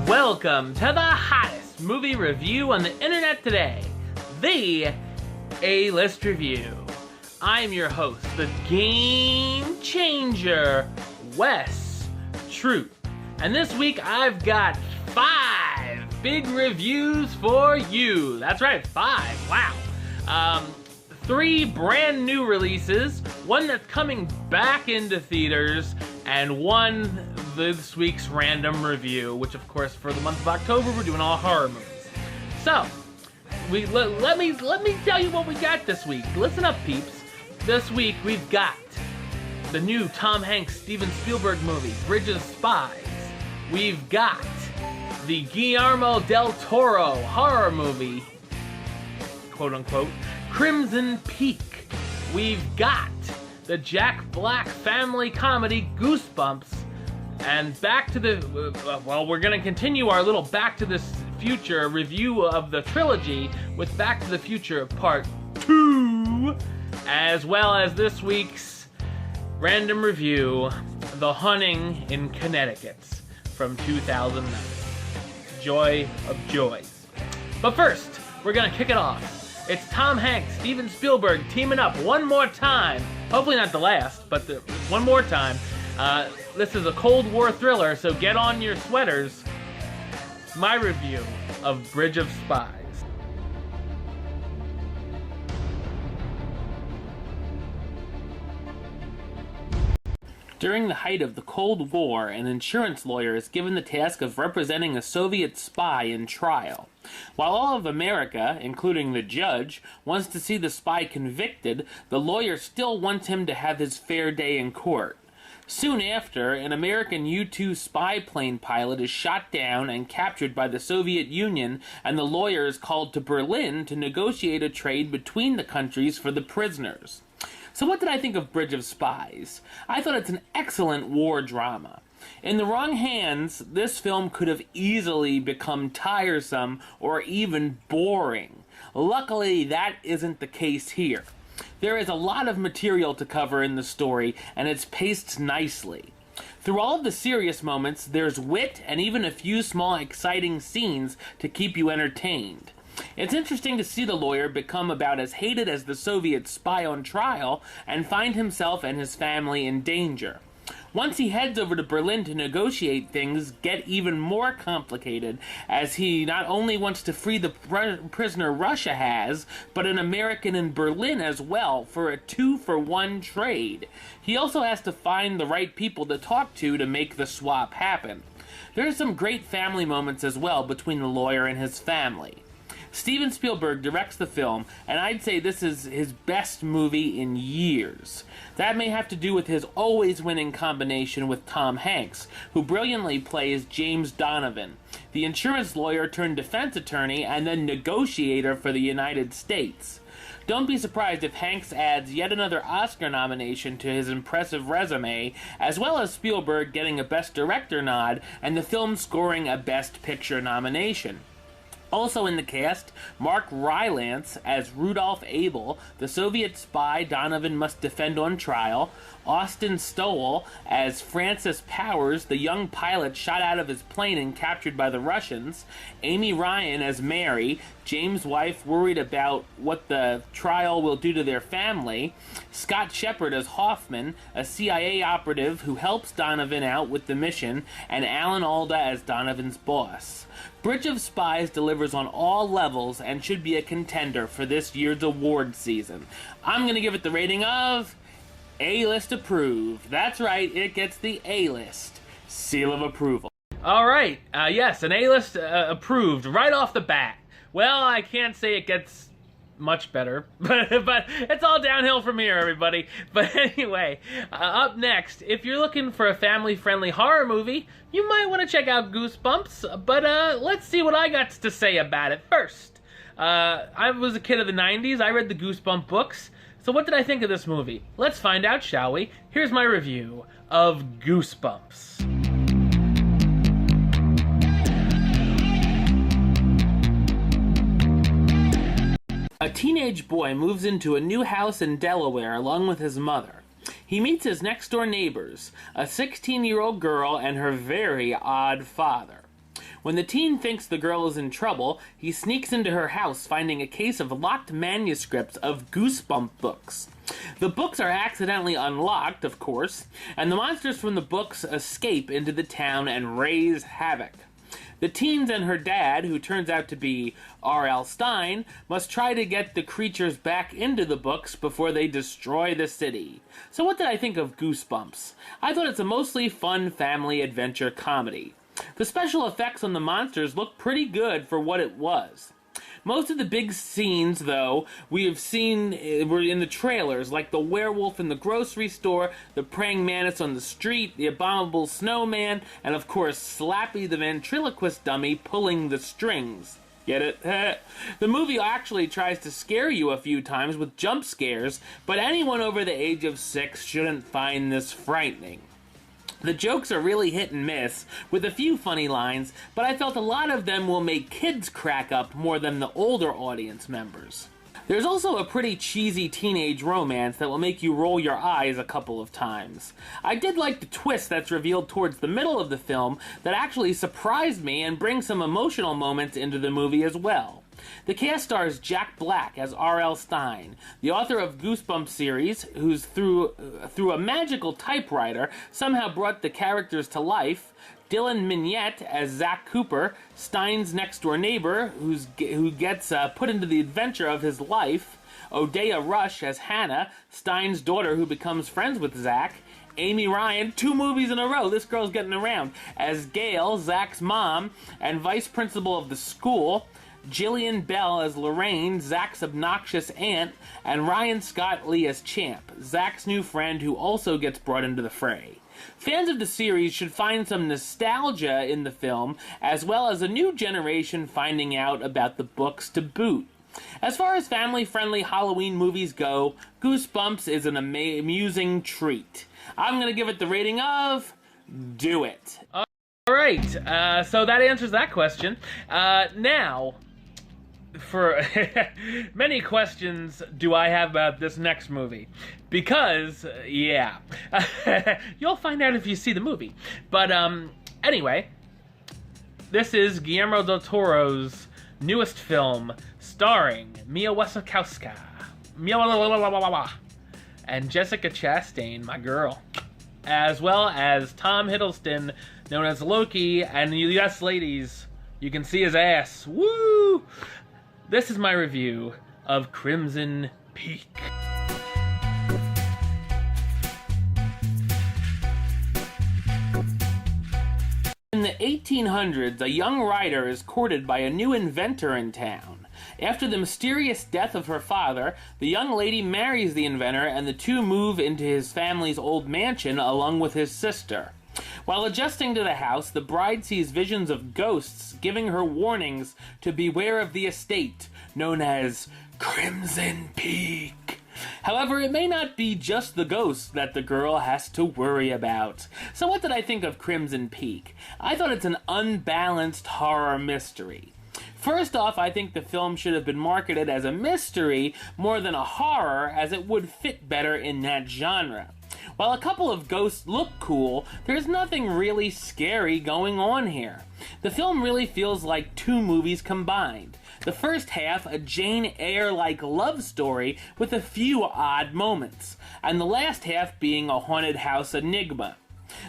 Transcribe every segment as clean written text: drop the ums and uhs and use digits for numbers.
Welcome to the hottest movie review on the internet today, the A-List Review. I'm your host, the Game Changer, Wes Truth. And this week I've got 5 big reviews for you. That's right, 5, wow. 3 brand new releases, 1 that's coming back into theaters, and 1 this week's random review, which of course for the month of October we're doing all horror movies. So, let me tell you what we got this week. Listen up, peeps. This week we've got the new Tom Hanks Steven Spielberg movie, Bridge of Spies. We've got the Guillermo del Toro horror movie, quote unquote, Crimson Peak. We've got the Jack Black family comedy Goosebumps. And back to the, we're going to continue our little Back to the Future review of the trilogy with Back to the Future Part 2, as well as this week's random review, The Haunting in Connecticut from 2009. Joy of joys. But first, we're going to kick it off. It's Tom Hanks, Steven Spielberg teaming up one more time. Hopefully not the last, but one more time. This is a Cold War thriller, so get on your sweaters. My review of Bridge of Spies. During the height of the Cold War, an insurance lawyer is given the task of representing a Soviet spy in trial. While all of America, including the judge, wants to see the spy convicted, the lawyer still wants him to have his fair day in court. Soon after, an American U-2 spy plane pilot is shot down and captured by the Soviet Union, and the lawyer is called to Berlin to negotiate a trade between the countries for the prisoners. So what did I think of Bridge of Spies? I thought it's an excellent war drama. In the wrong hands, this film could have easily become tiresome or even boring. Luckily, that isn't the case here. There is a lot of material to cover in the story, and it's paced nicely. Through all of the serious moments, there's wit and even a few small exciting scenes to keep you entertained. It's interesting to see the lawyer become about as hated as the Soviet spy on trial and find himself and his family in danger. Once he heads over to Berlin to negotiate, things get even more complicated, as he not only wants to free the prisoner Russia has, but an American in Berlin as well, for a 2-for-1 trade. He also has to find the right people to talk to make the swap happen. There are some great family moments as well between the lawyer and his family. Steven Spielberg directs the film, and I'd say this is his best movie in years. That may have to do with his always winning combination with Tom Hanks, who brilliantly plays James Donovan, the insurance lawyer turned defense attorney and then negotiator for the United States. Don't be surprised if Hanks adds yet another Oscar nomination to his impressive resume, as well as Spielberg getting a Best Director nod and the film scoring a Best Picture nomination. Also in the cast, Mark Rylance as Rudolph Abel, the Soviet spy Donovan must defend on trial, Austin Stowell as Francis Powers, the young pilot shot out of his plane and captured by the Russians, Amy Ryan as Mary, James' wife worried about what the trial will do to their family, Scott Shepard as Hoffman, a CIA operative who helps Donovan out with the mission, and Alan Alda as Donovan's boss. Bridge of Spies delivers on all levels and should be a contender for this year's award season. I'm going to give it the rating of A-List approved. That's right, it gets the A-List seal of approval. All right, yes, an A-List approved right off the bat. Well, I can't say it gets much better, but it's all downhill from here, everybody. But anyway, up next, if you're looking for a family-friendly horror movie, you might want to check out Goosebumps, but let's see what I got to say about it first. I was a kid of the 90s, I read the Goosebumps books, so what did I think of this movie? Let's find out, shall we? Here's my review of Goosebumps. A teenage boy moves into a new house in Delaware along with his mother. He meets his next-door neighbors, a 16-year-old girl and her very odd father. When the teen thinks the girl is in trouble, he sneaks into her house, finding a case of locked manuscripts of Goosebumps books. The books are accidentally unlocked, of course, and the monsters from the books escape into the town and raise havoc. The teens and her dad, who turns out to be R.L. Stine, must try to get the creatures back into the books before they destroy the city. So what did I think of Goosebumps? I thought it's a mostly fun family adventure comedy. The special effects on the monsters look pretty good for what it was. Most of the big scenes, though, we have seen were in the trailers, like the werewolf in the grocery store, the praying mantis on the street, the abominable snowman, and of course Slappy the ventriloquist dummy pulling the strings. Get it? The movie actually tries to scare you a few times with jump scares, but anyone over the age of 6 shouldn't find this frightening. The jokes are really hit and miss, with a few funny lines, but I felt a lot of them will make kids crack up more than the older audience members. There's also a pretty cheesy teenage romance that will make you roll your eyes a couple of times. I did like the twist that's revealed towards the middle of the film that actually surprised me and brings some emotional moments into the movie as well. The cast stars Jack Black as R.L. Stine, the author of Goosebumps series, who's through a magical typewriter somehow brought the characters to life, Dylan Mignette as Zach Cooper, Stine's next-door neighbor who gets put into the adventure of his life, Odeya Rush as Hannah, Stine's daughter who becomes friends with Zach, Amy Ryan, 2 movies in a row, this girl's getting around, as Gail, Zach's mom, and vice principal of the school, Jillian Bell as Lorraine, Zach's obnoxious aunt, and Ryan Scott Lee as Champ, Zach's new friend who also gets brought into the fray. Fans of the series should find some nostalgia in the film, as well as a new generation finding out about the books to boot. As far as family-friendly Halloween movies go, Goosebumps is an amusing treat. I'm going to give it the rating of... do it. Alright, so that answers that question. Now, for many questions do I have about this next movie. Because, yeah, you'll find out if you see the movie. But, anyway, this is Guillermo del Toro's newest film, starring Mia Wasikowska, and Jessica Chastain, my girl, as well as Tom Hiddleston, known as Loki, and yes, ladies, you can see his ass. Woo! This is my review of Crimson Peak. In the 1800s, a young writer is courted by a new inventor in town. After the mysterious death of her father, the young lady marries the inventor and the two move into his family's old mansion along with his sister. While adjusting to the house, the bride sees visions of ghosts giving her warnings to beware of the estate, known as Crimson Peak. However, it may not be just the ghosts that the girl has to worry about. So what did I think of Crimson Peak? I thought it's an unbalanced horror mystery. First off, I think the film should have been marketed as a mystery more than a horror, as it would fit better in that genre. While a couple of ghosts look cool, there's nothing really scary going on here. The film really feels like 2 movies combined. The first half, a Jane Eyre-like love story with a few odd moments, and the last half being a haunted house enigma.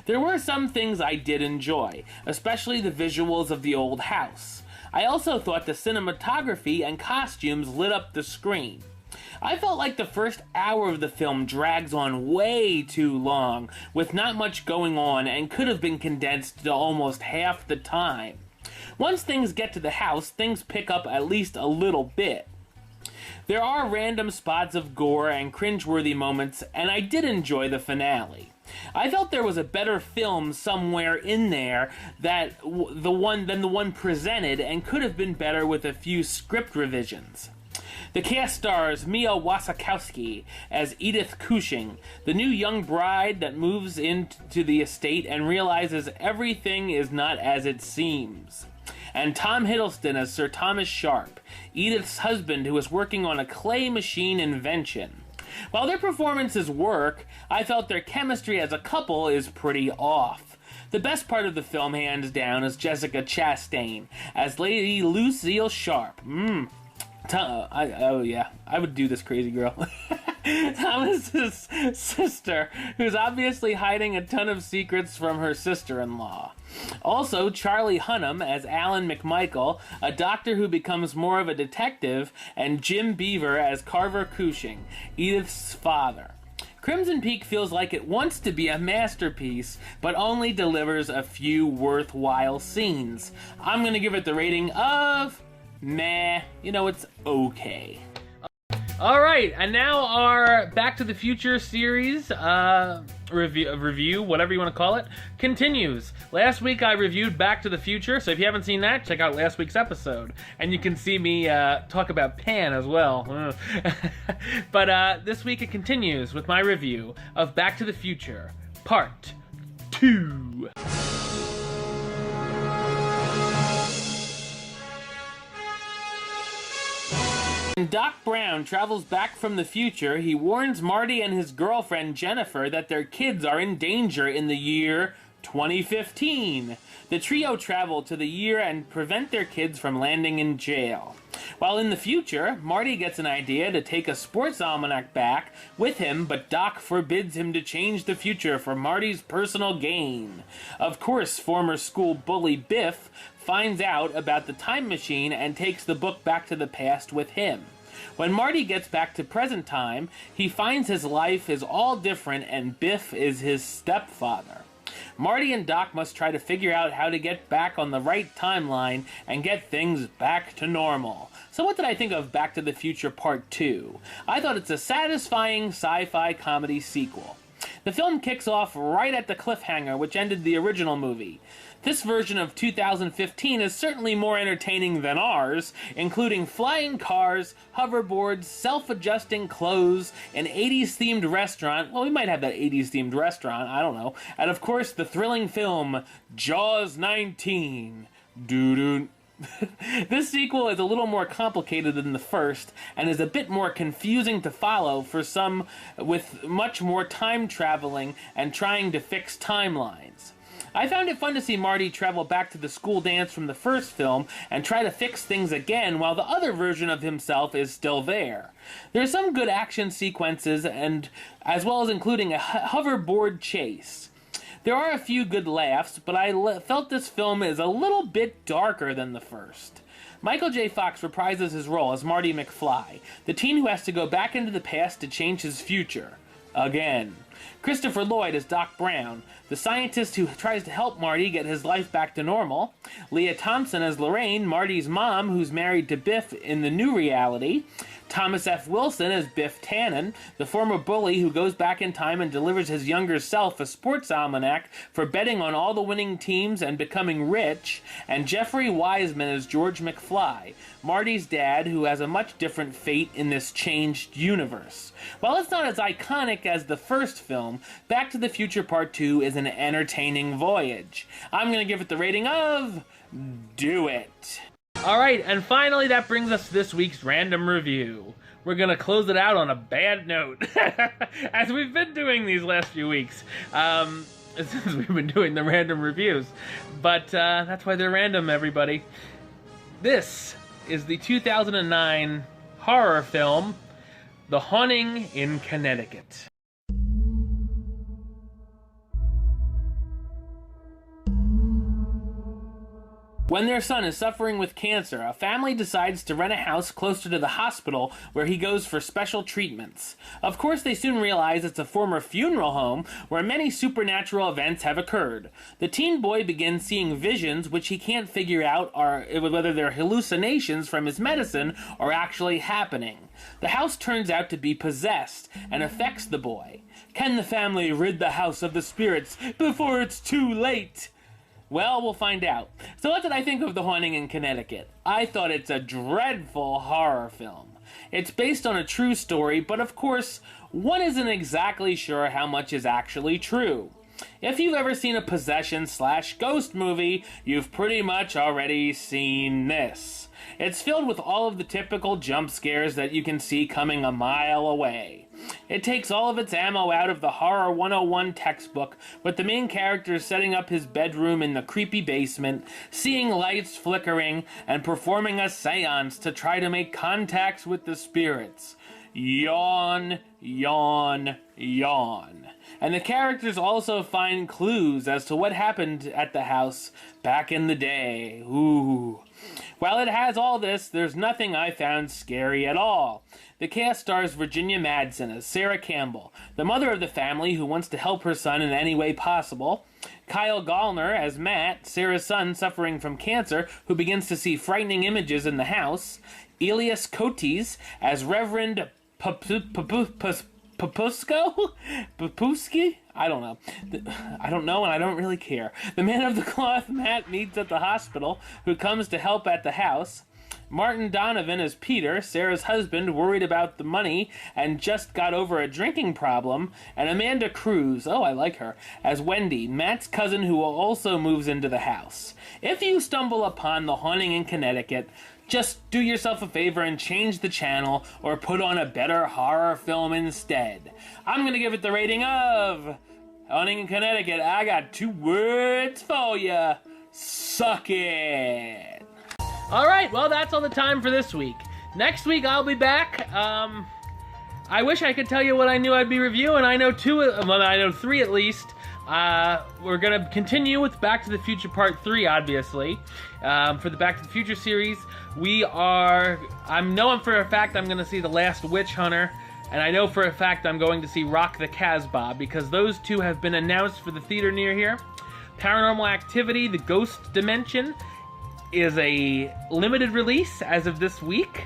There were some things I did enjoy, especially the visuals of the old house. I also thought the cinematography and costumes lit up the screen. I felt like the first hour of the film drags on way too long, with not much going on, and could have been condensed to almost half the time. Once things get to the house, things pick up at least a little bit. There are random spots of gore and cringeworthy moments, and I did enjoy the finale. I felt there was a better film somewhere in there than the one presented, and could have been better with a few script revisions. The cast stars Mia Wasikowska as Edith Cushing, the new young bride that moves into the estate and realizes everything is not as it seems. And Tom Hiddleston as Sir Thomas Sharp, Edith's husband who is working on a clay machine invention. While their performances work, I felt their chemistry as a couple is pretty off. The best part of the film, hands down, is Jessica Chastain as Lady Lucille Sharp. Oh yeah, I would do this, crazy girl. Thomas's sister, who's obviously hiding a ton of secrets from her sister-in-law. Also, Charlie Hunnam as Alan McMichael, a doctor who becomes more of a detective, and Jim Beaver as Carver Cushing, Edith's father. Crimson Peak feels like it wants to be a masterpiece, but only delivers a few worthwhile scenes. I'm gonna give it the rating of meh. You know, it's okay. Alright, and now our Back to the Future series review, whatever you want to call it, continues. Last week I reviewed Back to the Future, so if you haven't seen that, check out last week's episode. And you can see me talk about Pan as well. But this week it continues with my review of Back to the Future, Part 2. When Doc Brown travels back from the future, he warns Marty and his girlfriend Jennifer that their kids are in danger in the year 2015. The trio travel to the year and prevent their kids from landing in jail. While in the future, Marty gets an idea to take a sports almanac back with him, but Doc forbids him to change the future for Marty's personal gain. Of course, former school bully Biff finds out about the time machine and takes the book back to the past with him. When Marty gets back to present time, he finds his life is all different and Biff is his stepfather. Marty and Doc must try to figure out how to get back on the right timeline and get things back to normal. So what did I think of Back to the Future Part 2? I thought it's a satisfying sci-fi comedy sequel. The film kicks off right at the cliffhanger which ended the original movie. This version of 2015 is certainly more entertaining than ours, including flying cars, hoverboards, self-adjusting clothes, an 80s-themed restaurant. Well, we might have that 80s-themed restaurant, I don't know. And of course, the thrilling film, Jaws 19. Doo-doo. This sequel is a little more complicated than the first, and is a bit more confusing to follow for some, with much more time traveling and trying to fix timelines. I found it fun to see Marty travel back to the school dance from the first film and try to fix things again while the other version of himself is still there. There's some good action sequences, and as well as including a hoverboard chase. There are a few good laughs, but I felt this film is a little bit darker than the first. Michael J. Fox reprises his role as Marty McFly, the teen who has to go back into the past to change his future. Again. Christopher Lloyd as Doc Brown, the scientist who tries to help Marty get his life back to normal. Leah Thompson as Lorraine, Marty's mom, who's married to Biff in the new reality. Thomas F. Wilson as Biff Tannen, the former bully who goes back in time and delivers his younger self a sports almanac for betting on all the winning teams and becoming rich. And Jeffrey Wiseman as George McFly, Marty's dad, who has a much different fate in this changed universe. While it's not as iconic as the first film, Back to the Future Part 2 is an entertaining voyage. I'm going to give it the rating of do it. Alright, and finally that brings us to this week's random review. We're going to close it out on a bad note, as we've been doing these last few weeks, since we've been doing the random reviews. But that's why they're random, everybody. This is the 2009 horror film, The Haunting in Connecticut. When their son is suffering with cancer, a family decides to rent a house closer to the hospital where he goes for special treatments. Of course, they soon realize it's a former funeral home where many supernatural events have occurred. The teen boy begins seeing visions which he can't figure out whether they're hallucinations from his medicine or actually happening. The house turns out to be possessed and affects the boy. Can the family rid the house of the spirits before it's too late? Well, we'll find out. So what did I think of The Haunting in Connecticut? I thought it's a dreadful horror film. It's based on a true story, but of course, one isn't exactly sure how much is actually true. If you've ever seen a possession/ghost movie, you've pretty much already seen this. It's filled with all of the typical jump scares that you can see coming a mile away. It takes all of its ammo out of the Horror 101 textbook, with the main character setting up his bedroom in the creepy basement, seeing lights flickering, and performing a seance to try to make contacts with the spirits. Yawn, yawn, yawn. And the characters also find clues as to what happened at the house back in the day. Ooh. While it has all this, there's nothing I found scary at all. The cast stars Virginia Madsen as Sarah Campbell, the mother of the family who wants to help her son in any way possible. Kyle Gallner as Matt, Sarah's son suffering from cancer, who begins to see frightening images in the house. Elias Cotes as Reverend Papuski? I don't know. I don't know, and I don't really care. The man of the cloth Matt meets at the hospital, who comes to help at the house. Martin Donovan as Peter, Sarah's husband, worried about the money and just got over a drinking problem. And Amanda Cruz, oh, I like her, as Wendy, Matt's cousin who also moves into the house. If you stumble upon The Haunting in Connecticut, just do yourself a favor and change the channel or put on a better horror film instead. I'm going to give it the rating of Haunting in Connecticut. I got 2 words for you. Suck it. Alright, well, that's all the time for this week. Next week, I'll be back. I wish I could tell you what I knew I'd be reviewing. I know 3 at least. We're going to continue with Back to the Future Part 3, obviously. For the Back to the Future series, I know for a fact I'm going to see The Last Witch Hunter, and I know for a fact I'm going to see Rock the Casbah, because those 2 have been announced for the theater near here. Paranormal Activity, The Ghost Dimension, is a limited release as of this week.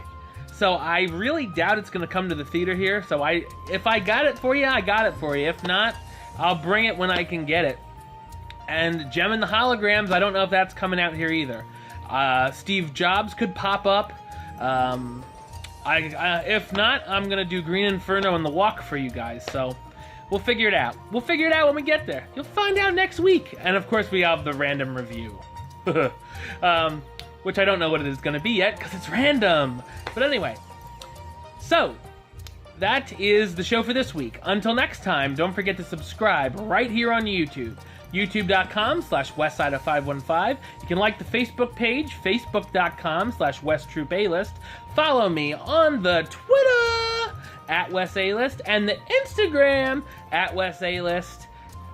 So I really doubt it's going to come to the theater here. So if I got it for you, I got it for you. If not, I'll bring it when I can get it. And Gem and the Holograms, I don't know if that's coming out here either. Steve Jobs could pop up. If not, I'm going to do Green Inferno and The Walk for you guys. So we'll figure it out. We'll figure it out when we get there. You'll find out next week. And of course, we have the random review. Which I don't know what it is going to be yet, because it's random. But anyway, so that is the show for this week. Until next time, don't forget to subscribe right here on YouTube. youtube.com/westside515. You can like the Facebook page, facebook.com/WestTroupeAlist. Follow me on the Twitter @WesAlist and the Instagram @WesAlist.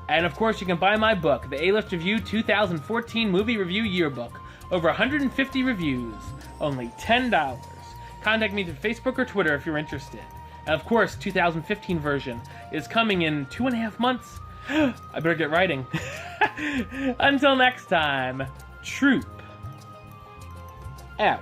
And of course, you can buy my book, The A-List Review 2014 Movie Review Yearbook. Over 150 reviews, only $10. Contact me through Facebook or Twitter if you're interested. And of course, 2015 version is coming in 2.5 months. I better get writing. Until next time, Troop out.